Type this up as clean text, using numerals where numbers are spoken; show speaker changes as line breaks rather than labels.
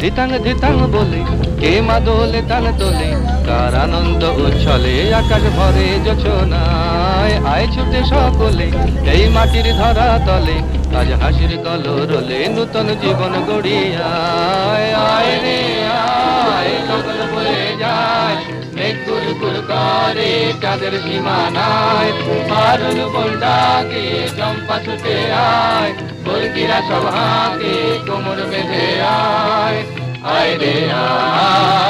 ধিতাং ধিতাং বলে কে মা দোলে তান তোলে, কার আনন্দ উচ্ছলে আকাশ ভরে জোছনায়। আয় ছুটে সকলে এই মাটির ধরা তলে, আজ হাসির কলরলে নূতন জীবন গড়িয়ায়। আয় রে আয়, সকল বয়ে যায়, মেঘ গুরগুর করে চাঁদের সীমানায়। পারুল বলডাকে চম্পা ছুটে আয়, বর্গিরা সব হাঁকে কোমর বেঁধে আয়। আয় রে আয়।